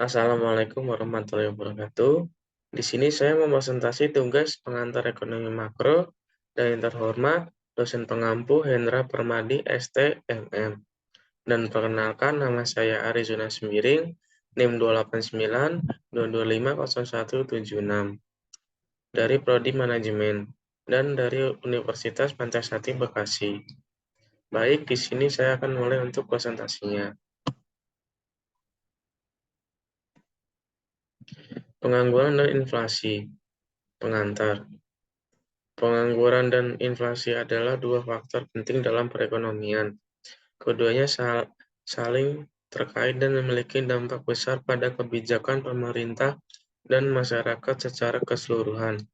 Assalamualaikum warahmatullahi wabarakatuh. Di sini saya mempresentasi tugas pengantar ekonomi makro dan yang terhormat dosen pengampu Hendra Permadi ST MM. Dan perkenalkan nama saya Arizona Sembiring, NIM 28922507176 dari Prodi Manajemen dan dari Universitas Pancasila Bekasi. Baik, di sini saya akan mulai untuk presentasinya. Pengangguran dan inflasi. Pengantar. Pengangguran dan inflasi adalah dua faktor penting dalam perekonomian. Keduanya saling terkait dan memiliki dampak besar pada kebijakan pemerintah dan masyarakat secara keseluruhan.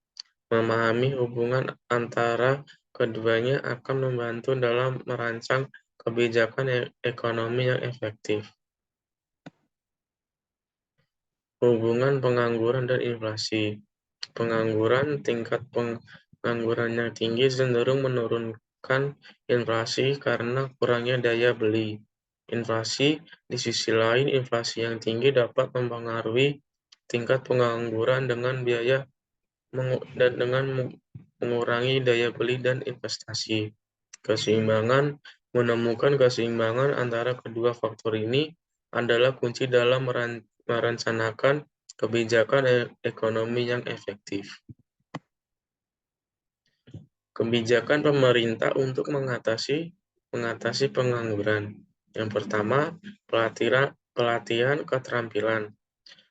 Memahami hubungan antara keduanya akan membantu dalam merancang kebijakan ekonomi yang efektif. Hubungan pengangguran dan inflasi. Tingkat pengangguran yang tinggi cenderung menurunkan inflasi karena kurangnya daya beli. Di sisi lain, inflasi yang tinggi dapat mempengaruhi tingkat pengangguran dengan mengurangi daya beli dan investasi. Menemukan keseimbangan antara kedua faktor ini adalah kunci dalam merencanakan kebijakan ekonomi yang efektif. Kebijakan pemerintah untuk mengatasi pengangguran. Yang pertama, pelatihan keterampilan.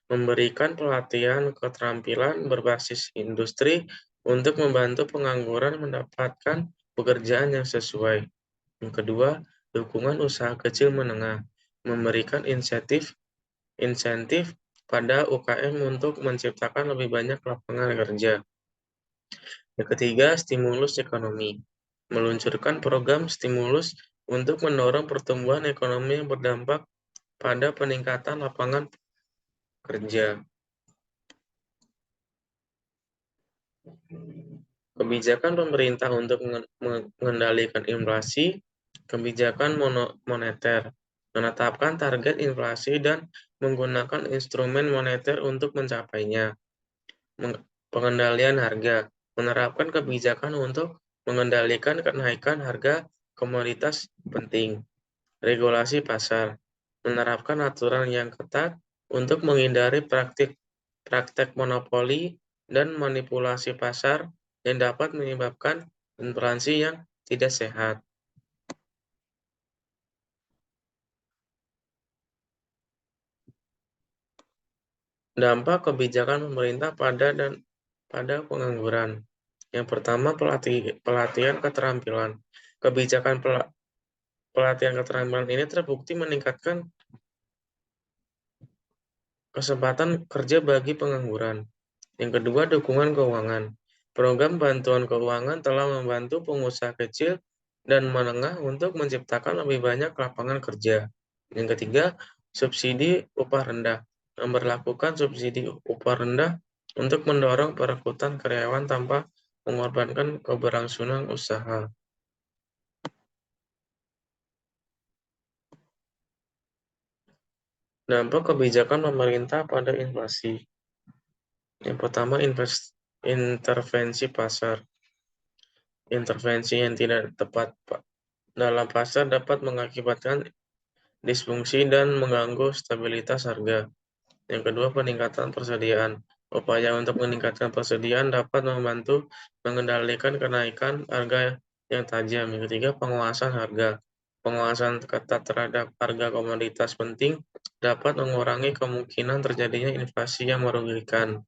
Memberikan pelatihan keterampilan berbasis industri untuk membantu pengangguran mendapatkan pekerjaan yang sesuai. Yang kedua, dukungan usaha kecil menengah. Memberikan insentif pada UKM untuk menciptakan lebih banyak lapangan kerja. Yang ketiga, stimulus ekonomi. Meluncurkan program stimulus untuk mendorong pertumbuhan ekonomi yang berdampak pada peningkatan lapangan kerja. Kebijakan pemerintah untuk mengendalikan inflasi, kebijakan moneter, menetapkan target inflasi dan menggunakan instrumen moneter untuk mencapainya. Pengendalian harga, menerapkan kebijakan untuk mengendalikan kenaikan harga komoditas penting. Regulasi pasar, menerapkan aturan yang ketat untuk menghindari praktek monopoli dan manipulasi pasar yang dapat menyebabkan inflasi yang tidak sehat. Dampak kebijakan pemerintah pada pengangguran. Yang pertama, pelatihan keterampilan. Kebijakan pelatihan keterampilan ini terbukti meningkatkan kesempatan kerja bagi pengangguran. Yang kedua, dukungan keuangan. Program bantuan keuangan telah membantu pengusaha kecil dan menengah untuk menciptakan lebih banyak lapangan kerja. Yang ketiga, subsidi upah rendah. Memberlakukan subsidi upah rendah untuk mendorong perekrutan karyawan tanpa mengorbankan keberlangsungan usaha. Dampak kebijakan pemerintah pada inflasi. Yang pertama, intervensi pasar. Intervensi yang tidak tepat dalam pasar dapat mengakibatkan disfungsi dan mengganggu stabilitas harga. Yang kedua, peningkatan persediaan. Upaya untuk meningkatkan persediaan dapat membantu mengendalikan kenaikan harga yang tajam. Yang ketiga, penguasaan harga. Penguasaan ketat terhadap harga komoditas penting dapat mengurangi kemungkinan terjadinya inflasi yang merugikan.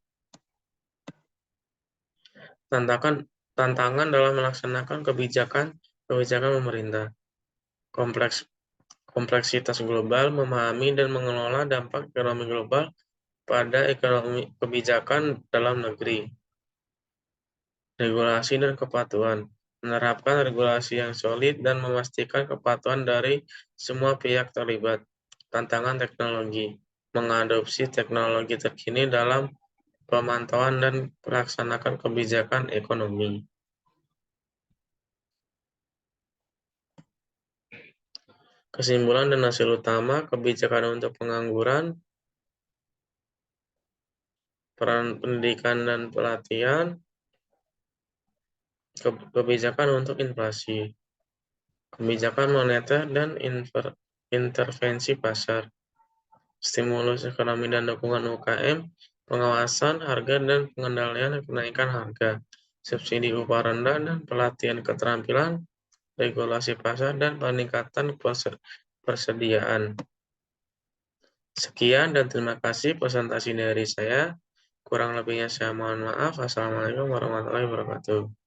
Tantangan dalam melaksanakan kebijakan pemerintah. Kompleksitas global, memahami dan mengelola dampak ekonomi global pada ekonomi kebijakan dalam negeri. Regulasi dan kepatuhan. Menerapkan regulasi yang solid dan memastikan kepatuhan dari semua pihak terlibat. Tantangan teknologi. Mengadopsi teknologi terkini dalam pemantauan dan melaksanakan kebijakan ekonomi. Kesimpulan dan hasil utama kebijakan untuk pengangguran peran pendidikan dan pelatihan, kebijakan untuk inflasi, kebijakan moneter dan intervensi pasar, stimulus ekonomi dan dukungan UKM, pengawasan harga dan pengendalian kenaikan harga, subsidi upah rendah dan pelatihan keterampilan, regulasi pasar dan peningkatan persediaan. Sekian dan terima kasih presentasi dari saya. Kurang lebihnya saya mohon maaf. Assalamualaikum warahmatullahi wabarakatuh.